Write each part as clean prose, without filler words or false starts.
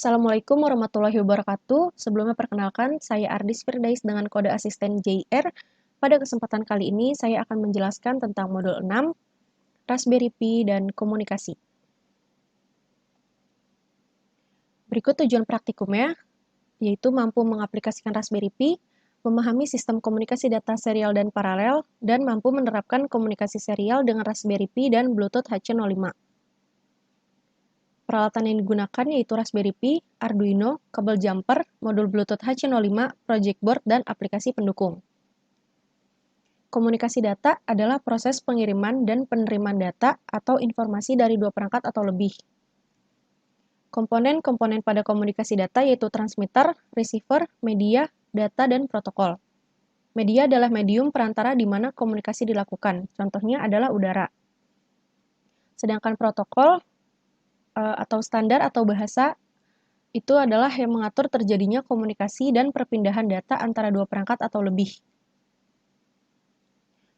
Assalamualaikum warahmatullahi wabarakatuh. Sebelumnya perkenalkan, saya Ardis Firdais dengan kode asisten JR. Pada kesempatan kali ini, saya akan menjelaskan tentang modul 6, Raspberry Pi dan komunikasi. Berikut tujuan praktikumnya, yaitu mampu mengaplikasikan Raspberry Pi, memahami sistem komunikasi data serial dan paralel, dan mampu menerapkan komunikasi serial dengan Raspberry Pi dan Bluetooth HC05. Peralatan yang digunakan yaitu Raspberry Pi, Arduino, kabel jumper, modul Bluetooth HC05, project board, dan aplikasi pendukung. Komunikasi data adalah proses pengiriman dan penerimaan data atau informasi dari dua perangkat atau lebih. Komponen-komponen pada komunikasi data yaitu transmitter, receiver, media, data, dan protokol. Media adalah medium perantara di mana komunikasi dilakukan, contohnya adalah udara. Sedangkan protokol atau standar atau bahasa itu adalah yang mengatur terjadinya komunikasi dan perpindahan data antara dua perangkat atau lebih.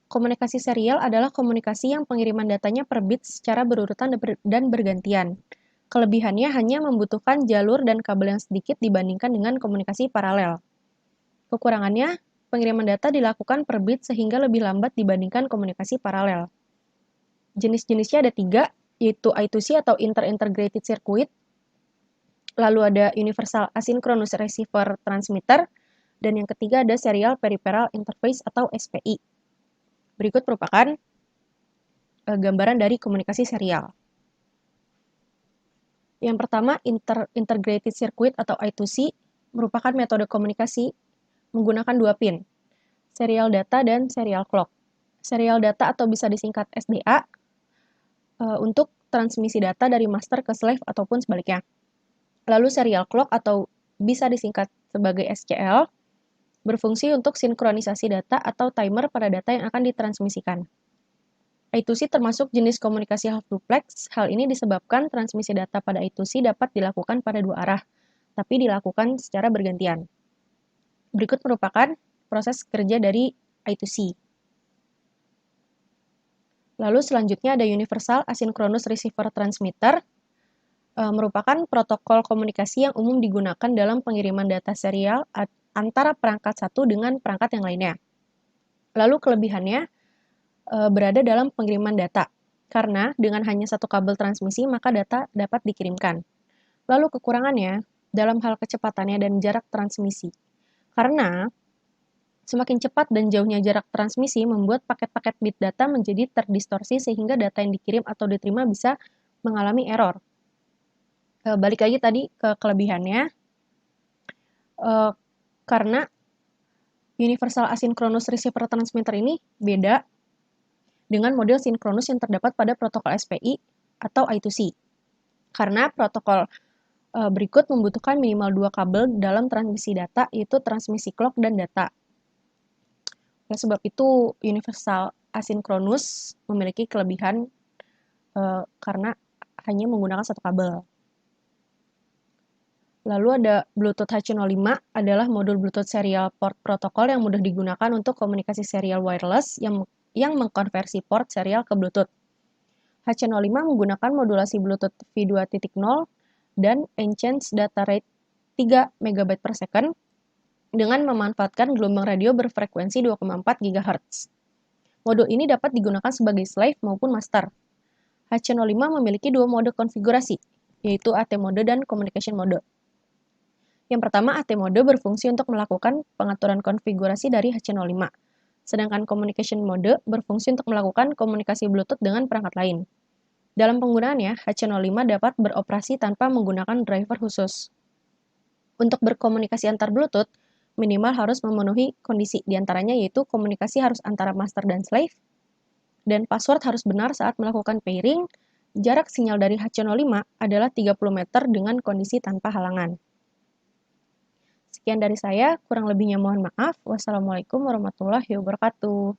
Komunikasi serial adalah komunikasi yang pengiriman datanya per bit secara berurutan dan bergantian. Kelebihannya hanya membutuhkan jalur dan kabel yang sedikit dibandingkan dengan komunikasi paralel. Kekurangannya, pengiriman data dilakukan per bit sehingga lebih lambat dibandingkan komunikasi paralel. Jenis-jenisnya ada 3, yaitu I2C atau Inter-Integrated Circuit, lalu ada Universal Asynchronous Receiver Transmitter, dan yang ketiga ada Serial Peripheral Interface atau SPI. Berikut merupakan gambaran dari komunikasi serial. Yang pertama, Integrated Circuit atau I2C merupakan metode komunikasi menggunakan 2 pin, serial data dan serial clock. Serial data atau bisa disingkat SDA untuk transmisi data dari master ke slave ataupun sebaliknya. Lalu serial clock atau bisa disingkat sebagai SCL berfungsi untuk sinkronisasi data atau timer pada data yang akan ditransmisikan. I2C termasuk jenis komunikasi half duplex. Hal ini disebabkan transmisi data pada I2C dapat dilakukan pada dua arah, tapi dilakukan secara bergantian. Berikut merupakan proses kerja dari I2C. Lalu selanjutnya ada Universal Asynchronous Receiver Transmitter, merupakan protokol komunikasi yang umum digunakan dalam pengiriman data serial antara perangkat satu dengan perangkat yang lainnya. Lalu kelebihannya berada dalam pengiriman data, karena dengan hanya satu kabel transmisi maka data dapat dikirimkan. Lalu kekurangannya dalam hal kecepatannya dan jarak transmisi, karena semakin cepat dan jauhnya jarak transmisi membuat paket-paket bit data menjadi terdistorsi sehingga data yang dikirim atau diterima bisa mengalami error. Balik lagi tadi ke kelebihannya, karena Universal Asynchronous Receiver Transmitter ini beda dengan model sinkronus yang terdapat pada protokol SPI atau I2C. Karena protokol berikut membutuhkan minimal 2 kabel dalam transmisi data, yaitu transmisi clock dan data. Oleh sebab itu, Universal Asynchronous memiliki kelebihan karena hanya menggunakan satu kabel. Lalu ada Bluetooth HC05 adalah modul Bluetooth Serial Port Protocol yang mudah digunakan untuk komunikasi serial wireless yang mengkonversi port serial ke Bluetooth. HC05 menggunakan modulasi Bluetooth V2.0 dan Enhanced Data Rate 3 MB per second dengan memanfaatkan gelombang radio berfrekuensi 2,4 GHz. Modul ini dapat digunakan sebagai slave maupun master. HC05 memiliki 2 mode konfigurasi, yaitu AT mode dan communication mode. Yang pertama, AT mode berfungsi untuk melakukan pengaturan konfigurasi dari HC05, sedangkan communication mode berfungsi untuk melakukan komunikasi Bluetooth dengan perangkat lain. Dalam penggunaannya, HC05 dapat beroperasi tanpa menggunakan driver khusus. Untuk berkomunikasi antar Bluetooth, minimal harus memenuhi kondisi diantaranya yaitu komunikasi harus antara master dan slave, dan password harus benar saat melakukan pairing. Jarak sinyal dari HC05 adalah 30 meter dengan kondisi tanpa halangan. Sekian dari saya, kurang lebihnya mohon maaf. Wassalamualaikum warahmatullahi wabarakatuh.